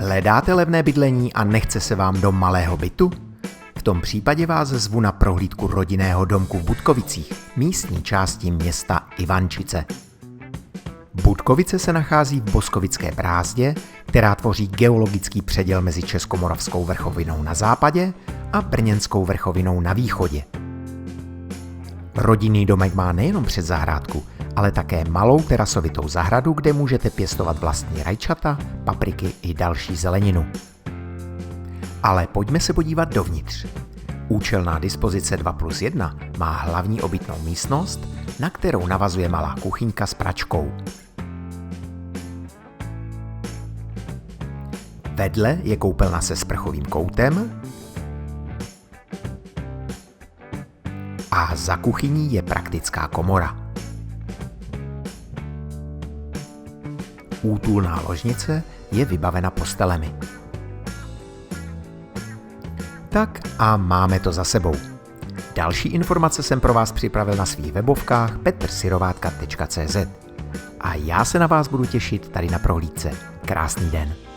Hledáte levné bydlení a nechce se vám do malého bytu? V tom případě vás zvu na prohlídku rodinného domku v Budkovicích, místní části města Ivančice. Budkovice se nachází v Boskovické brázdě, která tvoří geologický předěl mezi Českomoravskou vrchovinou na západě a Brněnskou vrchovinou na východě. Rodinný domek má nejenom předzahrádku, ale také malou terasovitou zahradu, kde můžete pěstovat vlastní rajčata, papriky i další zeleninu. Ale pojďme se podívat dovnitř. Účelná dispozice 2+1 má hlavní obytnou místnost, na kterou navazuje malá kuchyňka s pračkou. Vedle je koupelna se sprchovým koutem a za kuchyní je praktická komora. Útulná ložnice je vybavena postelemi. Tak a máme to za sebou. Další informace jsem pro vás připravil na svých webovkách petrsirovátka.cz. A já se na vás budu těšit tady na prohlídce. Krásný den.